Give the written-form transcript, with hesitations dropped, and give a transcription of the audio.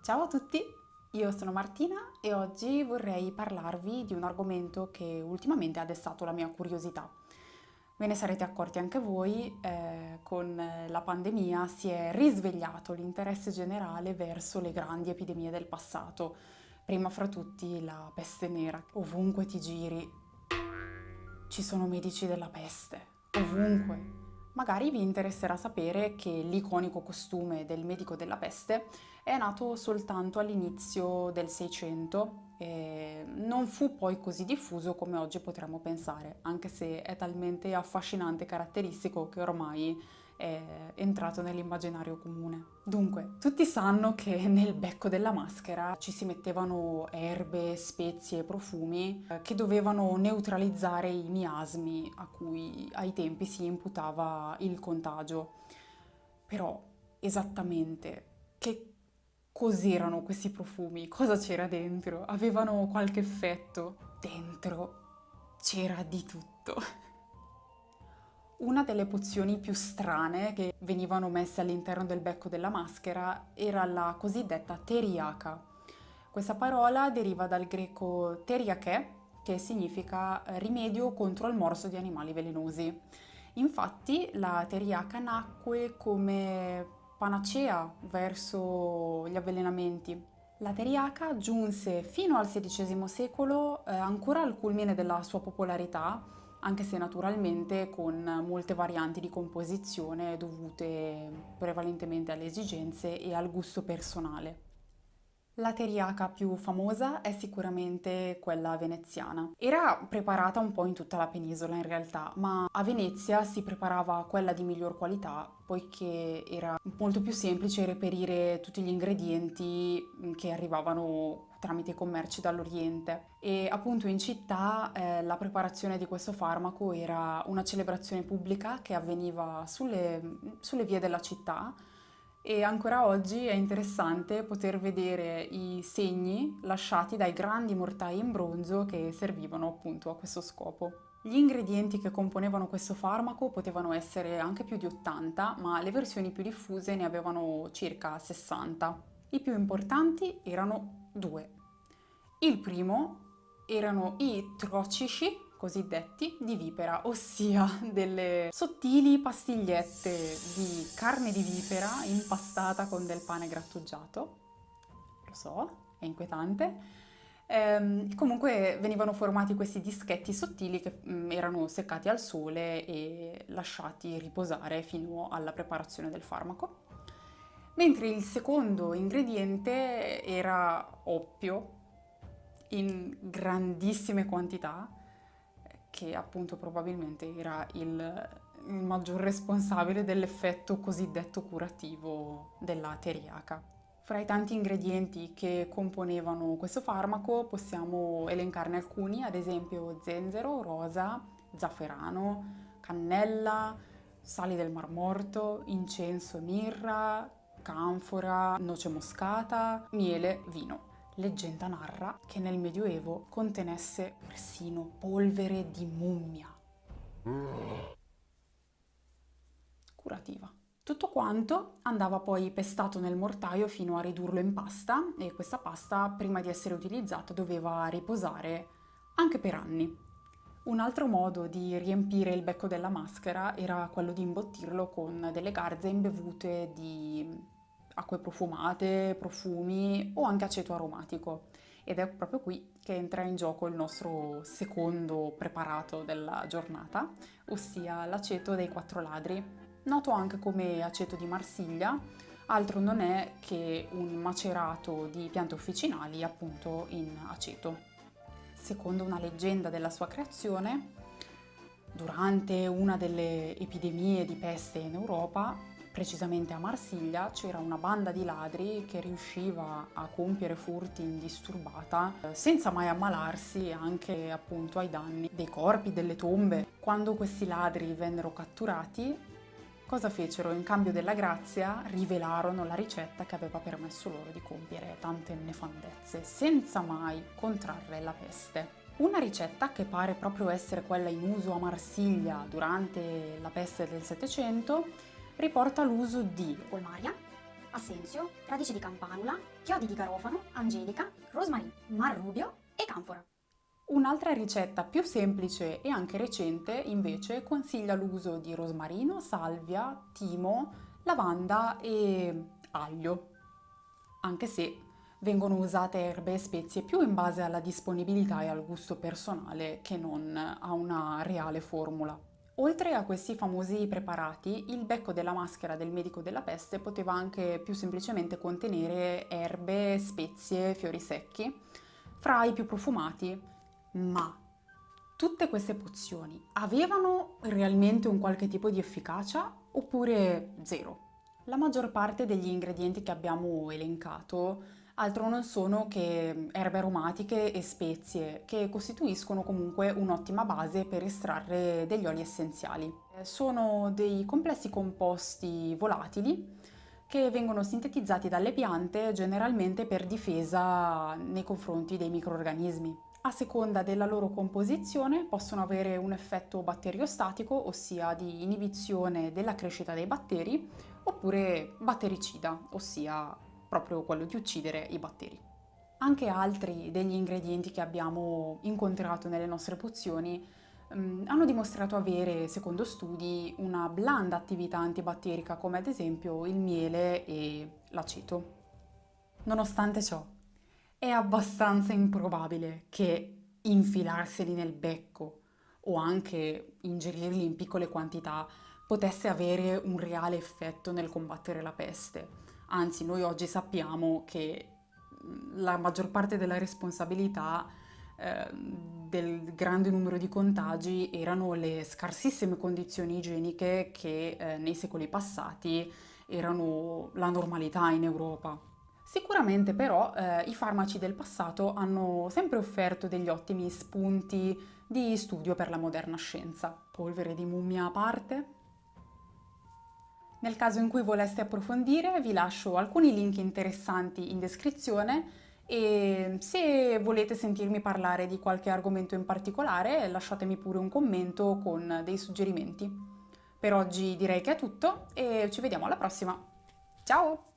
Ciao a tutti, io sono Martina e oggi vorrei parlarvi di un argomento che ultimamente ha destato la mia curiosità. Ve ne sarete accorti anche voi, con la pandemia si è risvegliato l'interesse generale verso le grandi epidemie del passato, prima fra tutti la peste nera. Ovunque ti giri ci sono medici della peste, ovunque. Magari vi interesserà sapere che l'iconico costume del medico della peste è nato soltanto all'inizio del Seicento e non fu poi così diffuso come oggi potremmo pensare, anche se è talmente affascinante e caratteristico che ormai è entrato nell'immaginario comune. Dunque, tutti sanno che nel becco della maschera ci si mettevano erbe, spezie e profumi che dovevano neutralizzare i miasmi a cui ai tempi si imputava il contagio. Però esattamente che cos'erano questi profumi? Cosa c'era dentro? Avevano qualche effetto? Dentro c'era di tutto. Una delle pozioni più strane che venivano messe all'interno del becco della maschera era la cosiddetta teriaca. Questa parola deriva dal greco teriake, che significa rimedio contro il morso di animali velenosi. Infatti la teriaca nacque come panacea verso gli avvelenamenti. La teriaca giunse fino al XVI secolo, ancora al culmine della sua popolarità, anche se naturalmente con molte varianti di composizione dovute prevalentemente alle esigenze e al gusto personale. La teriaca più famosa è sicuramente quella veneziana. Era preparata un po' in tutta la penisola in realtà, ma a Venezia si preparava quella di miglior qualità poiché era molto più semplice reperire tutti gli ingredienti che arrivavano tramite i commerci dall'Oriente. E appunto in città la preparazione di questo farmaco era una celebrazione pubblica che avveniva sulle vie della città. E ancora oggi è interessante poter vedere i segni lasciati dai grandi mortai in bronzo che servivano appunto a questo scopo. Gli ingredienti che componevano questo farmaco potevano essere anche più di 80, ma le versioni più diffuse ne avevano circa 60. I più importanti erano due. Il primo erano i trocici cosiddetti di vipera, ossia delle sottili pastigliette di carne di vipera impastata con del pane grattugiato. Lo so, è inquietante. Comunque venivano formati questi dischetti sottili che erano seccati al sole e lasciati riposare fino alla preparazione del farmaco. Mentre il secondo ingrediente era oppio in grandissime quantità, che appunto probabilmente era il maggior responsabile dell'effetto cosiddetto curativo della teriaca. Fra i tanti ingredienti che componevano questo farmaco possiamo elencarne alcuni, ad esempio zenzero, rosa, zafferano, cannella, sali del Mar Morto, incenso, mirra, canfora, noce moscata, miele, vino. Leggenda narra che nel Medioevo contenesse persino polvere di mummia. Curativa. Tutto quanto andava poi pestato nel mortaio fino a ridurlo in pasta e questa pasta, prima di essere utilizzata, doveva riposare anche per anni. Un altro modo di riempire il becco della maschera era quello di imbottirlo con delle garze imbevute di acque profumate, profumi o anche aceto aromatico. Ed è proprio qui che entra in gioco il nostro secondo preparato della giornata, ossia l'aceto dei quattro ladri, noto anche come aceto di Marsiglia. Altro non è che un macerato di piante officinali appunto in aceto. Secondo una leggenda della sua creazione, durante una delle epidemie di peste in Europa, precisamente a Marsiglia, c'era una banda di ladri che riusciva a compiere furti indisturbata senza mai ammalarsi anche appunto ai danni dei corpi, delle tombe. Quando questi ladri vennero catturati, cosa fecero? In cambio della grazia rivelarono la ricetta che aveva permesso loro di compiere tante nefandezze senza mai contrarre la peste. Una ricetta che pare proprio essere quella in uso a Marsiglia durante la peste del Settecento riporta l'uso di polmaria, assenzio, radice di campanula, chiodi di garofano, angelica, rosmarino, marrubio e canfora. Un'altra ricetta più semplice e anche recente invece consiglia l'uso di rosmarino, salvia, timo, lavanda e aglio, anche se vengono usate erbe e spezie più in base alla disponibilità e al gusto personale che non a una reale formula. Oltre a questi famosi preparati, il becco della maschera del medico della peste poteva anche più semplicemente contenere erbe, spezie, fiori secchi, fra i più profumati. Ma tutte queste pozioni avevano realmente un qualche tipo di efficacia oppure zero? La maggior parte degli ingredienti che abbiamo elencato altro non sono che erbe aromatiche e spezie che costituiscono comunque un'ottima base per estrarre degli oli essenziali. Sono dei complessi composti volatili che vengono sintetizzati dalle piante generalmente per difesa nei confronti dei microrganismi. A seconda della loro composizione possono avere un effetto batteriostatico, ossia di inibizione della crescita dei batteri, oppure battericida, ossia proprio quello di uccidere i batteri. Anche altri degli ingredienti che abbiamo incontrato nelle nostre pozioni hanno dimostrato avere, secondo studi, una blanda attività antibatterica, come ad esempio il miele e l'aceto. Nonostante ciò, è abbastanza improbabile che infilarseli nel becco o anche ingerirli in piccole quantità potesse avere un reale effetto nel combattere la peste. Anzi, noi oggi sappiamo che la maggior parte della responsabilità del grande numero di contagi erano le scarsissime condizioni igieniche che nei secoli passati erano la normalità in Europa. Sicuramente però i farmaci del passato hanno sempre offerto degli ottimi spunti di studio per la moderna scienza. Polvere di mummia a parte? Nel caso in cui voleste approfondire, vi lascio alcuni link interessanti in descrizione e se volete sentirmi parlare di qualche argomento in particolare, lasciatemi pure un commento con dei suggerimenti. Per oggi direi che è tutto e ci vediamo alla prossima. Ciao!